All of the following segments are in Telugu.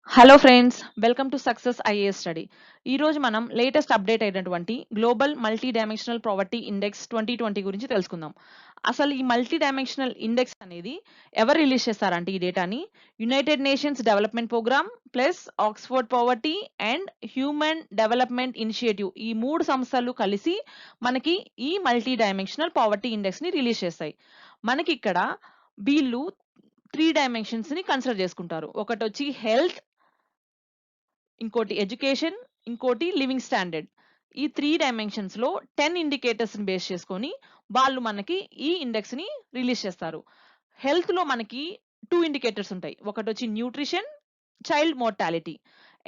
Hello friends, welcome to success IAS study. ఈరోజు మనం లేటెస్ట్ అప్డేట్ అయినటువంటి global multi dimensional poverty index 2020 గురించి తెలుసుకుందాం. అసలు ఈ మల్టీ డైమెన్షనల్ ఇండెక్స్ అనేది ఎవరు రిలీజ్ చేస్తారంటే ఈ డేటాని United Nations Development Programme plus Oxford poverty and human development initiative ఈ మూడు సంస్థలు కలిసి మనకి ఈ మల్టీ డైమెన్షనల్ పావర్టీ ఇండెక్స్ ని రిలీజ్ చేస్తాయి. మనకి ఇక్కడ వీళ్ళు 3 డైమెన్షన్స్ ని కన్సిడర్ చేసుకుంటారు. ఒకటి వచ్చి హెల్త్, ఇంకోటి ఎడ్యుకేషన్, ఇంకోటి లివింగ్ స్టాండర్డ్. ఈ 3 డైమెన్షన్స్ లో 10 ఇండికేటర్స్ ని బేస్ చేసుకొని వాళ్ళు మనకి ఈ ఇండెక్స్ ని రిలీజ్ చేస్తారు. హెల్త్ లో మనకి 2 ఇండికేటర్స్ ఉంటాయి. ఒకటి వచ్చి న్యూట్రిషన్, చైల్డ్ మోర్టాలిటీ.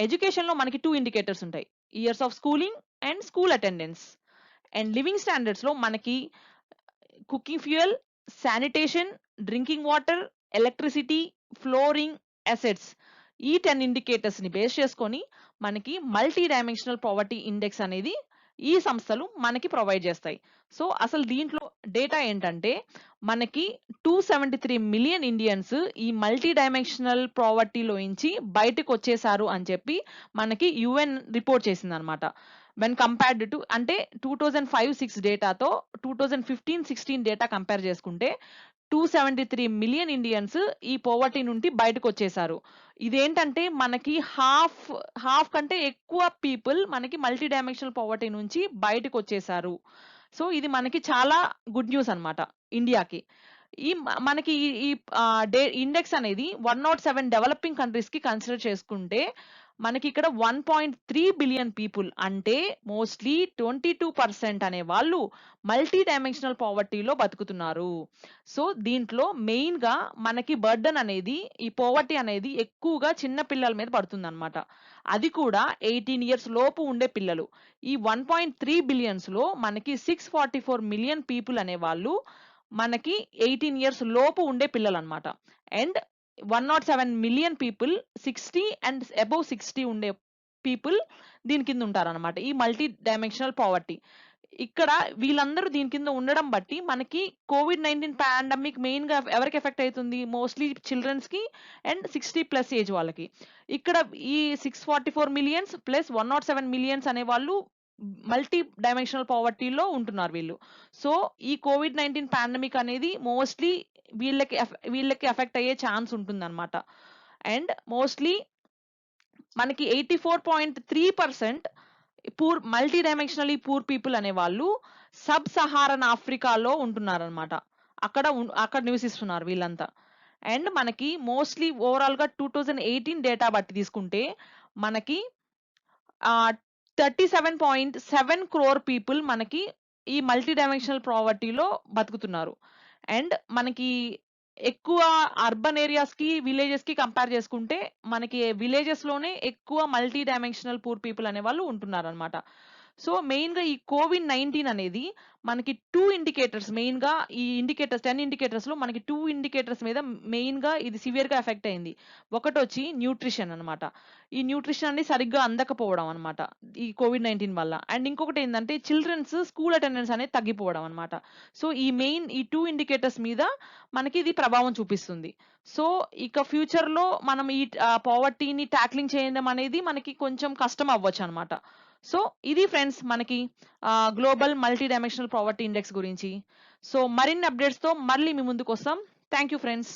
ఎడ్యుకేషన్ లో మనకి 2 ఇండికేటర్స్ ఉంటాయి. Years of schooling and school attendance. And living standards లో మనకి cooking fuel, sanitation, drinking water, electricity, flooring, assets. ఈ 10 ఇండికేటర్స్ ని బేస్ చేసుకొని మనకి మల్టీ డైమెన్షనల్ పావర్టీ ఇండెక్స్ అనేది ఈ సంస్థలు మనకి ప్రొవైడ్ చేస్తాయి. సో అసలు దీంట్లో డేటా ఏంటంటే మనకి 273 మిలియన్ ఇండియన్స్ ఈ మల్టీ డైమెన్షనల్ పావర్టీలోంచి బయటకు వచ్చేసారు అని చెప్పి మనకి యుఎన్ రిపోర్ట్ చేసింది అనమాట. వెన్ కంపేర్డ్ టు అంటే 2005-6 డేటాతో 2015-16 డేటా కంపేర్ చేసుకుంటే 273 మిలియన్ ఇండియన్స్ ఈ పోవర్టీ నుండి బయటకు వచ్చేసారు. ఇదేంటంటే మనకి హాఫ్ కంటే ఎక్కువ పీపుల్ మనకి మల్టీ డైమెన్షనల్ పోవర్టీ నుంచి బయటకు వచ్చేసారు. సో ఇది మనకి చాలా గుడ్ న్యూస్ అన్నమాట ఇండియాకి. మనకి ఈ ఇండెక్స్ అనేది 107 డెవలపింగ్ కంట్రీస్ కి కన్సిడర్ చేసుకుంటే మనకి ఇక్కడ 1.3 బిలియన్ పీపుల్ అంటే మోస్ట్లీ 22% అనే వాళ్ళు మల్టీ డైమెన్షనల్ పావర్టీలో బతుకుతున్నారు. సో దీంట్లో మెయిన్ గా మనకి బర్డన్ అనేది ఈ పోవర్టీ అనేది ఎక్కువగా చిన్న పిల్లల మీద పడుతుంది అనమాట. అది కూడా 18 ఇయర్స్ లోపు ఉండే పిల్లలు. ఈ 1.3 బిలియన్స్ లో మనకి 644 మిలియన్ పీపుల్ అనే వాళ్ళు మనకి 18 ఇయర్స్ లోపు ఉండే పిల్లలు అనమాట. And 107 million people 60 and above 60 ఉండే పీపుల్ దీని కింద ఉంటారన్నమాట ఈ మల్టీ డైమెన్షనల్ పావర్టీ. ఇక్కడ వీళ్ళందరూ దీని కింద ఉండడం బట్టి మనకి COVID-19 పాండమిక్ మెయిన్ గా ఎవరికి ఎఫెక్ట్ అవుతుంది? మోస్ట్లీ చిల్డ్రన్స్ కి అండ్ 60+ ఏజ్ వాళ్ళకి. ఇక్కడ ఈ 644 మిలియన్స్ ప్లస్ 107 మిలియన్స్ అనే వాళ్ళు మల్టీ డైమెన్షనల్ పావర్టీలో ఉంటున్నారు వీళ్ళు. సో ఈ COVID-19 పాండమిక్ అనేది మోస్ట్లీ వీళ్ళకి ఎఫెక్ట్ అయ్యే ఛాన్స్ ఉంటుంది అనమాట. అండ్ మోస్ట్లీ మనకి 84.3% మల్టీ డైమెన్షనలీ పూర్ పీపుల్ అనే వాళ్ళు సబ్ సహారన్ ఆఫ్రికాలో ఉంటున్నారనమాట. అక్కడ నివసిస్తున్నారు వీళ్ళంతా. అండ్ మనకి మోస్ట్లీ ఓవరాల్ గా 2018 డేటా బట్టి తీసుకుంటే మనకి 37.7 క్రోర్ పీపుల్ మనకి ఈ మల్టీ డైమెన్షనల్ పావర్టీలో బతుకుతున్నారు. అండ్ మనకి ఎక్కువ అర్బన్ ఏరియాస్ కి విలేజెస్ కి కంపేర్ చేసుకుంటే మనకి విలేజెస్ లోనే ఎక్కువ మల్టీ డైమెన్షనల్ పూర్ పీపుల్ అనే వాళ్ళు ఉంటున్నారు అనమాట. సో మెయిన్ గా ఈ COVID-19 అనేది మనకి 2 ఇండికేటర్స్ మెయిన్ గా ఈ ఇండికేటర్స్ 10 ఇండికేటర్స్ లో మనకి 2 ఇండికేటర్స్ మీద మెయిన్ గా ఇది సివియర్ గా ఎఫెక్ట్ అయింది. ఒకటి వచ్చి న్యూట్రిషన్ అన్నమాట. ఈ న్యూట్రిషన్ అనేది సరిగ్గా అందకపోవడం అన్నమాట ఈ COVID-19 వల్ల. అండ్ ఇంకొకటి ఏంటంటే చిల్డ్రన్స్ స్కూల్ అటెండెన్స్ అనేది తగ్గిపోవడం అన్నమాట. సో ఈ 2 ఇండికేటర్స్ మీద మనకి ఇది ప్రభావం చూపిస్తుంది. సో ఇక ఫ్యూచర్ లో మనం ఈ పావర్టీని టాక్లింగ్ చేయడం అనేది మనకి కొంచెం కష్టం అవ్వచ్చు అనమాట. సో ఇది ఫ్రెండ్స్ మనకి global multi dimensional poverty index గురించి. సో మరిన్ని అప్డేట్స్ తో మళ్ళీ మీ ముందుకు వస్తాం. Thank you friends.